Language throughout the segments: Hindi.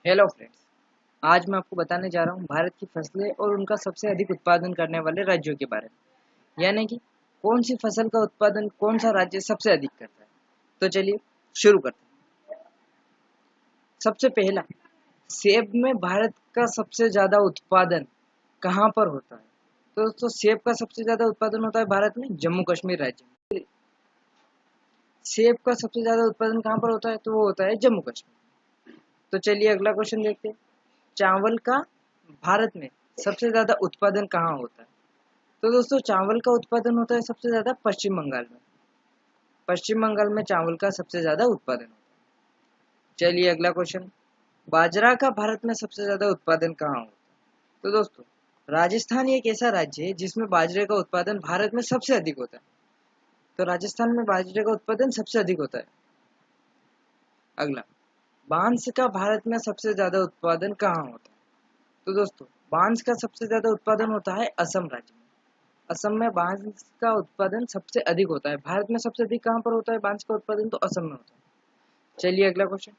Hello friends. आज मैं आपको बताने जा रहा हूँ भारत की फसलें और उनका सबसे अधिक उत्पादन करने वाले राज्यों के बारे में, यानी कि कौन सी फसल का उत्पादन कौन सा राज्य सबसे अधिक करता है। तो चलिए शुरू करते हैं। सबसे पहला, सेब में भारत का सबसे ज्यादा उत्पादन कहाँ पर होता है? तो दोस्तों, सेब का सबसे ज्यादा उत्पादन होता है भारत में जम्मू कश्मीर राज्य में। सेब का सबसे ज्यादा उत्पादन कहाँ पर होता है? तो वो होता है जम्मू कश्मीर। तो चलिए अगला क्वेश्चन देखते हैं। चावल का भारत में सबसे ज्यादा उत्पादन कहाँ होता है? तो दोस्तों, चावल का उत्पादन होता है सबसे ज्यादा पश्चिम बंगाल में। पश्चिम बंगाल में चावल का सबसे ज्यादा उत्पादन होता है। चलिए अगला क्वेश्चन। बाजरा का भारत में सबसे ज्यादा उत्पादन कहाँ होता है? तो दोस्तों, राजस्थान एक ऐसा राज्य है जिसमें बाजरे का उत्पादन भारत में सबसे अधिक होता है। तो राजस्थान में बाजरे का उत्पादन सबसे अधिक होता है। अगला, बांस का भारत में सबसे ज्यादा उत्पादन कहाँ होता है? तो दोस्तों, बांस का सबसे ज्यादा उत्पादन होता है असम राज्य में। असम में बांस का उत्पादन सबसे अधिक होता है। भारत में सबसे अधिक कहाँ पर होता है बांस का उत्पादन? तो असम में होता है। चलिए अगला क्वेश्चन।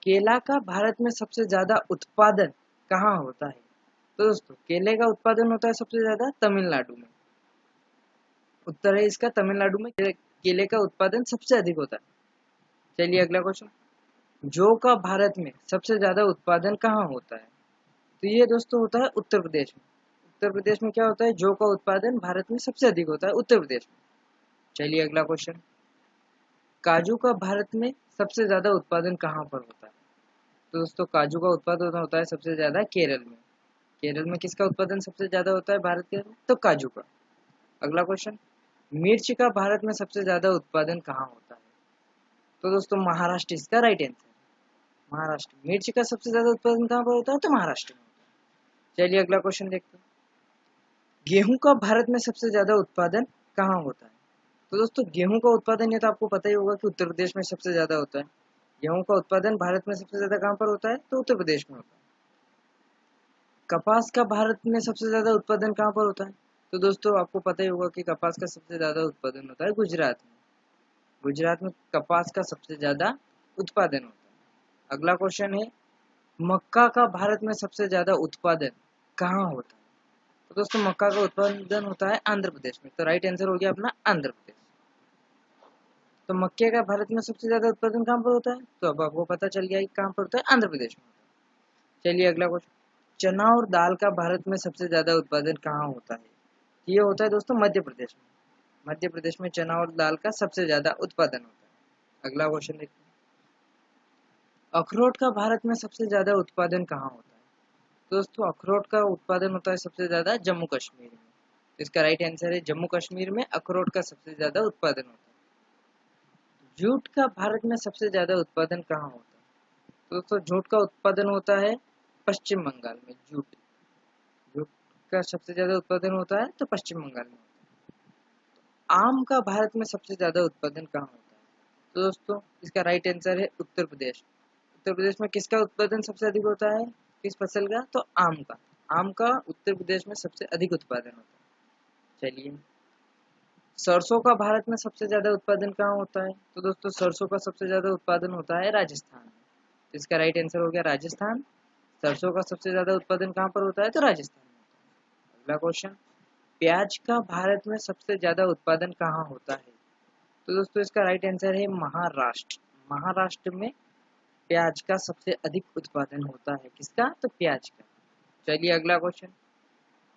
केला का भारत में सबसे ज्यादा उत्पादन कहाँ होता है? तो दोस्तों, केले का उत्पादन होता है सबसे ज्यादा तमिलनाडु में। उत्तर है इसका तमिलनाडु में केले का उत्पादन सबसे अधिक होता है। चलिए अगला क्वेश्चन। जौ का भारत में सबसे ज्यादा उत्पादन कहाँ होता है? तो ये दोस्तों होता है उत्तर प्रदेश में। उत्तर प्रदेश में क्या होता है? जौ का उत्पादन भारत में सबसे अधिक होता है उत्तर प्रदेश में। चलिए अगला क्वेश्चन। काजू का भारत में सबसे ज्यादा उत्पादन कहाँ पर होता है? तो दोस्तों, काजू का उत्पादन होता है सबसे ज्यादा केरल में। केरल में किसका उत्पादन सबसे ज्यादा होता है भारत के? तो काजू का। अगला क्वेश्चन। मिर्च का भारत में सबसे ज्यादा उत्पादन कहाँ होता है? तो दोस्तों, महाराष्ट्र इसका राइट आंसर। महाराष्ट्र। मिर्च का सबसे ज्यादा उत्पादन कहाँ पर होता है? तो महाराष्ट्र में होता है। चलिए अगला क्वेश्चन देखते हैं। गेहूं का भारत में सबसे ज्यादा उत्पादन कहाँ होता है? तो दोस्तों, गेहूं का उत्पादन ये तो आपको पता ही होगा कि उत्तर प्रदेश में सबसे ज्यादा होता है। गेहूं का उत्पादन भारत में सबसे ज्यादा कहाँ पर होता है? तो उत्तर प्रदेश में होता है। कपास का भारत में सबसे ज्यादा उत्पादन कहाँ पर होता है? तो दोस्तों, आपको पता ही होगा कि कपास का सबसे ज्यादा उत्पादन होता है गुजरात में। गुजरात में कपास का सबसे ज्यादा उत्पादन होता है। अगला क्वेश्चन है, मक्का का भारत में सबसे ज्यादा उत्पादन कहाँ होता है? तो दोस्तों, मक्का का उत्पादन होता है आंध्र प्रदेश में। तो राइट आंसर हो गया अपना आंध्र प्रदेश। तो मक्के का भारत में सबसे ज्यादा उत्पादन कहाँ पर होता है? तो अब आपको पता चल गया कि कहाँ पर होता है, आंध्र प्रदेश में होता है। चलिए अगला क्वेश्चन। चना और दाल का भारत में सबसे ज्यादा उत्पादन कहाँ होता है? ये होता है दोस्तों मध्य प्रदेश में। मध्य प्रदेश में चना और दाल का सबसे ज्यादा उत्पादन होता है। अगला क्वेश्चन देखते हैं। अखरोट का भारत में सबसे ज्यादा उत्पादन कहाँ होता है? तो दोस्तों, अखरोट का उत्पादन होता है सबसे ज्यादा जम्मू कश्मीर में। तो इसका राइट आंसर है जम्मू कश्मीर में अखरोट का सबसे ज्यादा उत्पादन होता है। जूट का भारत में सबसे ज्यादा उत्पादन कहाँ होता है? तो दोस्तों, जूट का उत्पादन होता है पश्चिम बंगाल में। जूट जूट का सबसे ज्यादा उत्पादन होता है तो पश्चिम बंगाल में होता है। आम का भारत में सबसे ज्यादा उत्पादन कहाँ होता है? तो दोस्तों, इसका राइट आंसर है उत्तर प्रदेश। उत्तर प्रदेश में किसका उत्पादन सबसे अधिक होता है? किस फसल का? तो आम का। आम का उत्तर प्रदेश में सबसे अधिक उत्पादन होता है। चलिए, सरसों का भारत में सबसे ज्यादा उत्पादन कहाँ होता है? तो दोस्तों, सरसों का सबसे ज्यादा उत्पादन होता है राजस्थान में। तो इसका राइट आंसर हो गया राजस्थान। सरसों का सबसे ज्यादा उत्पादन कहाँ पर होता है? तो राजस्थान में होता है। अगला क्वेश्चन। प्याज का भारत में सबसे ज्यादा उत्पादन कहाँ होता है? तो दोस्तों, इसका राइट आंसर है महाराष्ट्र। महाराष्ट्र में प्याज का सबसे अधिक उत्पादन होता है। किसका? तो प्याज का। चलिए अगला क्वेश्चन।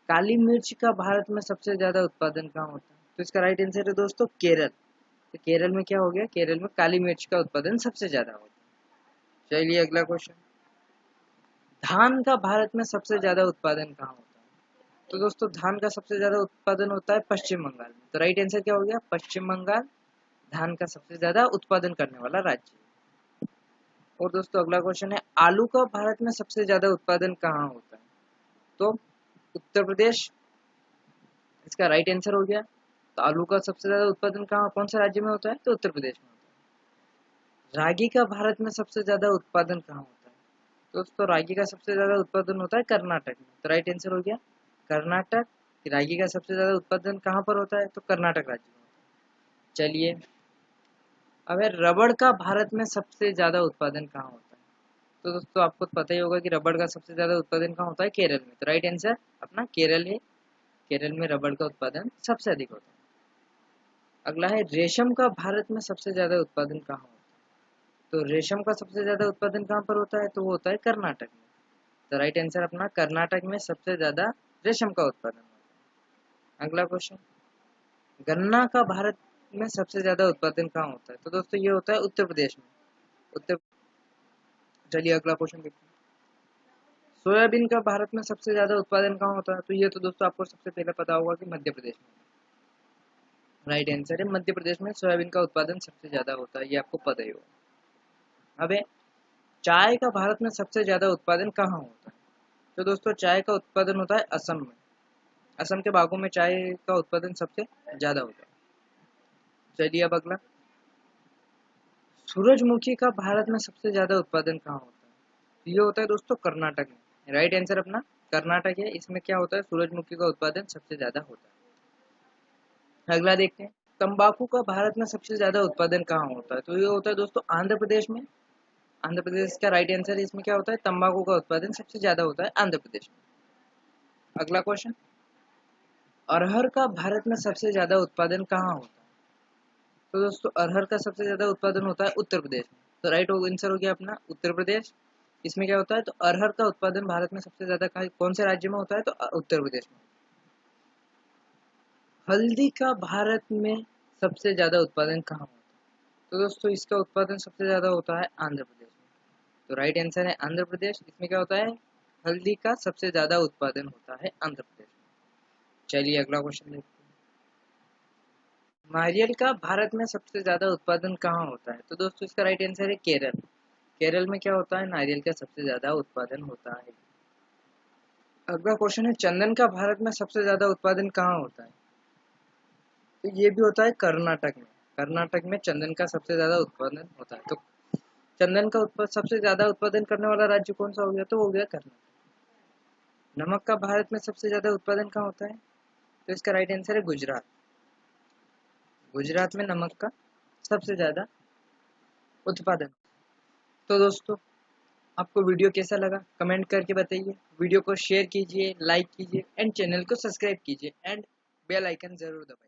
काली मिर्च का भारत में सबसे ज्यादा उत्पादन कहाँ होता है? तो इसका राइट आंसर है दोस्तों केरल। तो केरल में क्या हो गया? केरल में काली मिर्च का उत्पादन सबसे ज्यादा होता है। चलिए अगला क्वेश्चन। धान का भारत में सबसे ज्यादा उत्पादन कहाँ होता है? तो दोस्तों, धान का सबसे ज्यादा उत्पादन होता है पश्चिम बंगाल में। तो राइट आंसर क्या हो गया? पश्चिम बंगाल धान का सबसे ज्यादा उत्पादन करने वाला राज्य है। और दोस्तों, अगला क्वेश्चन है, आलू का भारत में सबसे ज्यादा उत्पादन कहाँ होता है? तो उत्तर प्रदेश इसका राइट आंसर हो गया। तो आलू का सबसे ज्यादा उत्पादन कहाँ कौन से राज्य में होता है? तो उत्तर प्रदेश में होता है। रागी का भारत में सबसे ज्यादा उत्पादन कहाँ होता है? तो दोस्तों, रागी का सबसे ज्यादा उत्पादन होता है कर्नाटक में। तो राइट आंसर हो गया कर्नाटक। रागी का सबसे ज्यादा उत्पादन कहाँ पर होता है? तो कर्नाटक राज्य में होता है। चलिए, अब रबड़ का भारत में सबसे ज्यादा उत्पादन कहाँ होता है? तो दोस्तों आपको पता ही होगा कि रबड़ का सबसे ज़्यादा उत्पादन कहाँ होता है? केरल में। तो राइट आंसर अपना केरल है। केरल में रबड़ का उत्पादन सबसे अधिक होता है। अगला है रेशम का भारत में सबसे ज़्यादा उत्पादन कहाँ होता है? तो रेशम का सबसे ज़्यादा उत्पादन कहाँ पर होता है? तो वो होता है कर्नाटक में। तो राइट आंसर अपना कर्नाटक में सबसे ज़्यादा रेशम का उत्पादन होता है। अगला क्वेश्चन, गन्ना का भारत में सबसे ज़्यादा उत्पादन कहाँ होता है? तो दोस्तों ये होता है उत्तर प्रदेश में। उत्तर चलिए अगला क्वेश्चन देखते हैं। सोयाबीन का भारत में सबसे ज्यादा उत्पादन कहाँ होता है? तो ये तो दोस्तों आपको सबसे पहले पता होगा कि मध्य प्रदेश में। राइट आंसर है मध्य प्रदेश में सोयाबीन का उत्पादन सबसे ज्यादा होता है, ये आपको पता ही होगा। अब है चाय का भारत में सबसे ज्यादा उत्पादन कहाँ होता है? तो दोस्तों चाय का उत्पादन होता है असम में। असम के भागों में चाय का उत्पादन सबसे ज्यादा होता है। चलिए अब अगला, सूरजमुखी का भारत में सबसे ज्यादा उत्पादन कहाँ होता है? तो ये होता है दोस्तों कर्नाटक में। राइट आंसर अपना कर्नाटक है। इसमें क्या होता है? सूरजमुखी का उत्पादन सबसे ज्यादा होता है। अगला देखते हैं, तंबाकू का भारत में सबसे ज्यादा उत्पादन कहाँ होता है? तो ये होता है दोस्तों आंध्र प्रदेश में। आंध्र प्रदेश का राइट आंसर है। इसमें क्या होता है? तंबाकू का उत्पादन सबसे ज्यादा होता है आंध्र प्रदेश में। अगला क्वेश्चन, अरहर का भारत में सबसे ज्यादा उत्पादन कहाँ होता है? तो दोस्तों अरहर का सबसे ज्यादा उत्पादन होता है उत्तर प्रदेश में। तो राइट आंसर हो गया अपना उत्तर प्रदेश। इसमें क्या होता है? तो अरहर का उत्पादन भारत में सबसे ज्यादा कौन से राज्य में होता है? तो उत्तर प्रदेश में। हल्दी का भारत में सबसे ज्यादा उत्पादन कहाँ होता है? तो दोस्तों इसका उत्पादन सबसे ज्यादा होता है आंध्र प्रदेश में। तो राइट आंसर है आंध्र प्रदेश। इसमें क्या होता है? हल्दी का सबसे ज्यादा उत्पादन होता है आंध्र प्रदेश में। चलिए अगला क्वेश्चन देखते हैं, नारियल का भारत में सबसे ज्यादा उत्पादन कहाँ होता है? तो दोस्तों इसका राइट आंसर है केरल। केरल में क्या होता है? नारियल का सबसे ज्यादा उत्पादन होता है। अगला क्वेश्चन है, चंदन का भारत में सबसे ज्यादा उत्पादन कहाँ होता है? तो ये भी होता है कर्नाटक में। कर्नाटक में चंदन का सबसे ज्यादा उत्पादन होता है। तो चंदन का सबसे ज्यादा उत्पादन करने वाला राज्य कौन सा हो गया? तो हो गया कर्नाटक। नमक का भारत में सबसे ज्यादा उत्पादन कहाँ होता है? तो इसका राइट आंसर है गुजरात। गुजरात में नमक का सबसे ज्यादा उत्पादन। तो दोस्तों आपको वीडियो कैसा लगा कमेंट करके बताइए। वीडियो को शेयर कीजिए, लाइक कीजिए एंड चैनल को सब्सक्राइब कीजिए एंड बेल आइकन जरूर दबाइए।